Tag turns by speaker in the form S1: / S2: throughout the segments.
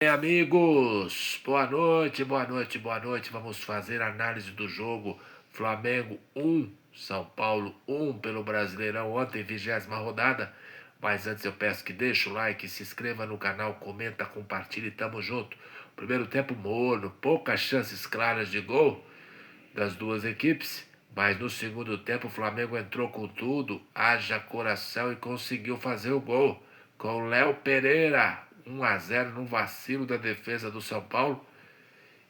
S1: Amigos, boa noite, boa noite, boa noite. Vamos fazer a análise do jogo Flamengo 1, São Paulo 1 pelo Brasileirão ontem, 20ª rodada. Mas antes eu peço que deixe o like, se inscreva no canal, comenta, compartilhe, tamo junto. Primeiro tempo morno, poucas chances claras de gol das duas equipes. Mas no segundo tempo o Flamengo entrou com tudo, haja coração e conseguiu fazer o gol com o Léo Pereira, 1-0 no vacilo da defesa do São Paulo.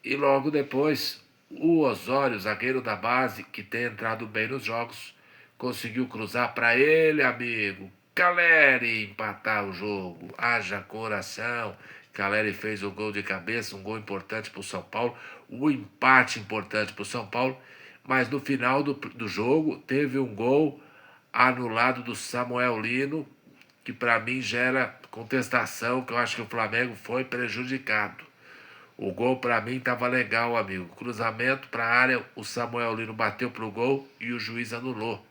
S1: E logo depois, o Osório, zagueiro da base, que tem entrado bem nos jogos, conseguiu cruzar para ele, amigo, Caleri, empatar o jogo. Haja coração. Caleri fez o gol de cabeça, um gol importante para o São Paulo, o empate importante para o São Paulo. Mas no final do jogo teve um gol anulado do Samuel Lino, que para mim gera contestação, que eu acho que o Flamengo foi prejudicado. O gol para mim estava legal, amigo. Cruzamento para a área, o Samuel Lino bateu pro gol e o juiz anulou.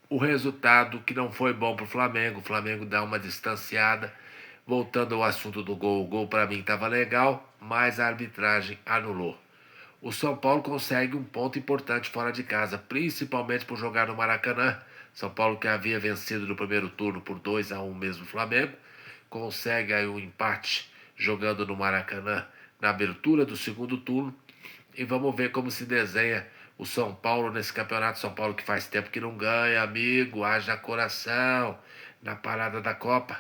S1: O resultado que não foi bom pro Flamengo. O Flamengo dá uma distanciada. Voltando ao assunto do gol, o gol para mim estava legal, mas a arbitragem anulou. O São Paulo consegue um ponto importante fora de casa, principalmente por jogar no Maracanã. São Paulo, que havia vencido no primeiro turno por 2-1 mesmo o Flamengo, consegue aí um empate jogando no Maracanã na abertura do segundo turno. E vamos ver como se desenha o São Paulo nesse campeonato. São Paulo que faz tempo que não ganha, amigo, haja coração na parada da Copa.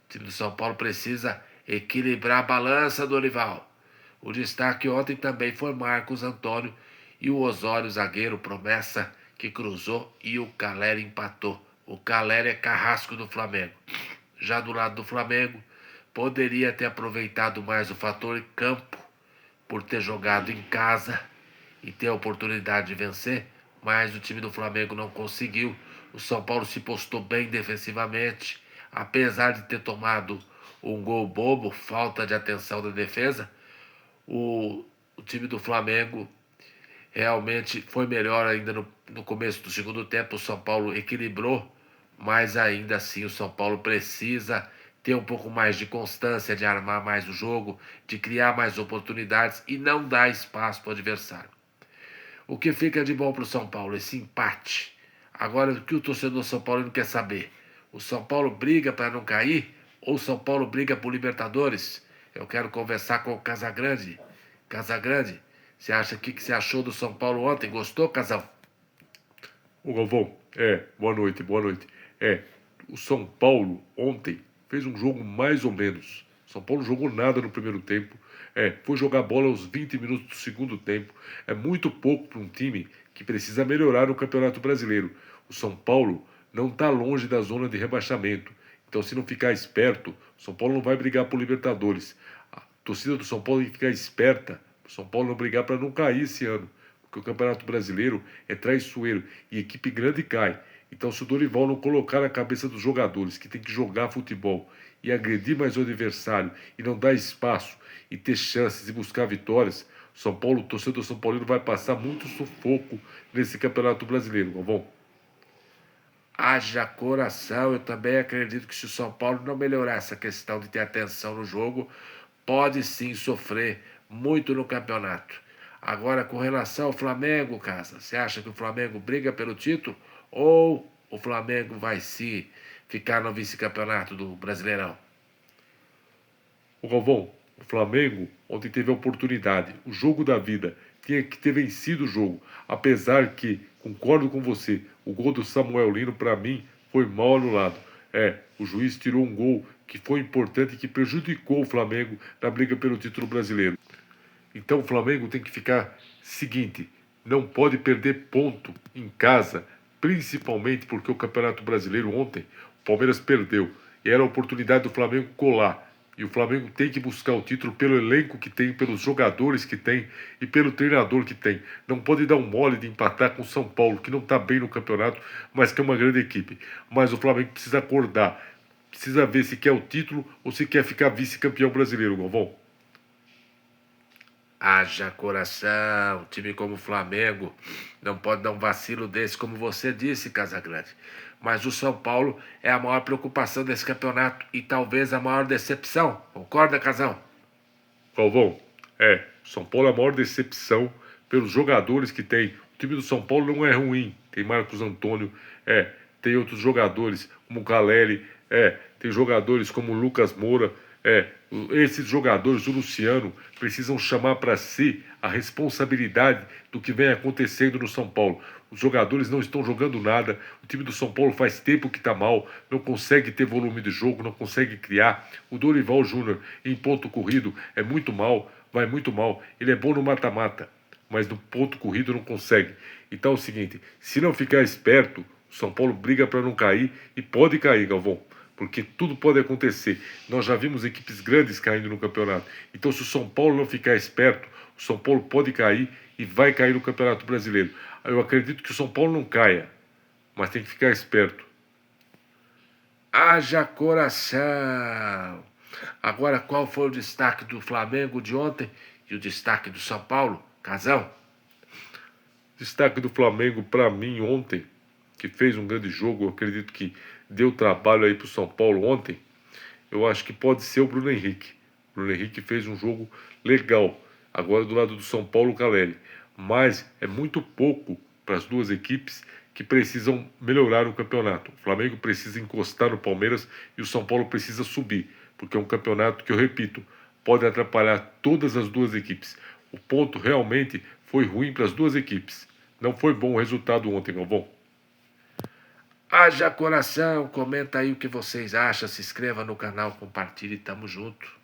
S1: O time do São Paulo precisa equilibrar a balança do Olival. O destaque ontem também foi Marcos Antônio e o Osório, zagueiro promessa, que cruzou e o Caleri empatou. O Caleri é carrasco do Flamengo. Já do lado do Flamengo, poderia ter aproveitado mais o fator campo por ter jogado em casa e ter a oportunidade de vencer, mas o time do Flamengo não conseguiu. O São Paulo se postou bem defensivamente, apesar de ter tomado um gol bobo, falta de atenção da defesa. O time do Flamengo realmente foi melhor ainda no começo do segundo tempo. O São Paulo equilibrou, mas ainda assim o São Paulo precisa ter um pouco mais de constância, de armar mais o jogo, de criar mais oportunidades e não dar espaço para o adversário. O que fica de bom para o São Paulo? Esse empate. Agora, o que o torcedor São Paulo quer saber? O São Paulo briga para não cair ou o São Paulo briga por Libertadores? Eu quero conversar com o Casagrande. Casagrande, você acha que você achou do São Paulo ontem? Gostou, Casal?
S2: Ô Galvão, boa noite, boa noite. O São Paulo ontem fez um jogo mais ou menos. São Paulo jogou nada no primeiro tempo. Foi jogar bola aos 20 minutos do segundo tempo. É muito pouco para um time que precisa melhorar no Campeonato Brasileiro. O São Paulo não está longe da zona de rebaixamento. Então, se não ficar esperto, o São Paulo não vai brigar por Libertadores. A torcida do São Paulo tem que ficar esperta. O São Paulo não brigar para não cair esse ano, porque o Campeonato Brasileiro é traiçoeiro e equipe grande cai. Então, se o Dorival não colocar na cabeça dos jogadores que tem que jogar futebol e agredir mais o adversário e não dar espaço e ter chances e buscar vitórias, São Paulo, o torcedor São Paulino vai passar muito sufoco nesse Campeonato Brasileiro, Galvão.
S1: Haja coração. Eu também acredito que se o São Paulo não melhorar essa questão de ter atenção no jogo, pode sim sofrer muito no campeonato. Agora, com relação ao Flamengo, Casa, você acha que o Flamengo briga pelo título ou o Flamengo vai se ficar no vice-campeonato do Brasileirão?
S2: O Galvão, o Flamengo ontem teve a oportunidade, o jogo da vida, tinha que ter vencido o jogo. Apesar que, concordo com você, o gol do Samuel Lino, para mim, foi mal anulado. O juiz tirou um gol que foi importante e que prejudicou o Flamengo na briga pelo título brasileiro. Então o Flamengo tem que ficar seguinte, não pode perder ponto em casa, principalmente porque o Campeonato Brasileiro ontem, o Palmeiras perdeu. E era a oportunidade do Flamengo colar. E o Flamengo tem que buscar o título pelo elenco que tem, pelos jogadores que tem e pelo treinador que tem. Não pode dar um mole de empatar com o São Paulo, que não está bem no campeonato, mas que é uma grande equipe. Mas o Flamengo precisa acordar. Precisa ver se quer o título ou se quer ficar vice-campeão brasileiro, Galvão.
S1: Haja coração. Um time como o Flamengo não pode dar um vacilo desse, como você disse, Casagrande. mas o São Paulo é a maior preocupação desse campeonato e talvez a maior decepção. Concorda, Casão?
S2: Galvão, São Paulo é a maior decepção pelos jogadores que tem. O time do São Paulo não é ruim. Tem Marcos Antônio, tem outros jogadores como o Caleri, tem jogadores como o Lucas Moura, esses jogadores, o Luciano, precisam chamar para si a responsabilidade do que vem acontecendo no São Paulo. Os jogadores não estão jogando nada, o time do São Paulo faz tempo que está mal, não consegue ter volume de jogo, não consegue criar. O Dorival Júnior, em ponto corrido, é muito mal, vai muito mal. Ele é bom no mata-mata, mas no ponto corrido não consegue. Então é o seguinte, se não ficar esperto, o São Paulo briga para não cair e pode cair, Galvão. Porque tudo pode acontecer. Nós já vimos equipes grandes caindo no campeonato. Então, se o São Paulo não ficar esperto, o São Paulo pode cair e vai cair no Campeonato Brasileiro. Eu acredito que o São Paulo não caia, mas tem que ficar esperto.
S1: Haja coração! Agora, qual foi o destaque do Flamengo de ontem e o destaque do São Paulo? Casão?
S2: Destaque do Flamengo para mim ontem, que fez um grande jogo, eu acredito que deu trabalho aí para o São Paulo ontem. Eu acho que pode ser o Bruno Henrique. O Bruno Henrique fez um jogo legal. Agora do lado do São Paulo, o Caleri. Mas é muito pouco para as duas equipes que precisam melhorar o campeonato. O Flamengo precisa encostar no Palmeiras e o São Paulo precisa subir, porque é um campeonato que, eu repito, pode atrapalhar todas as duas equipes. O ponto realmente foi ruim para as duas equipes. Não foi bom o resultado ontem, Galvão.
S1: Haja coração! Comenta aí o que vocês acham, se inscreva no canal, compartilhe, tamo junto.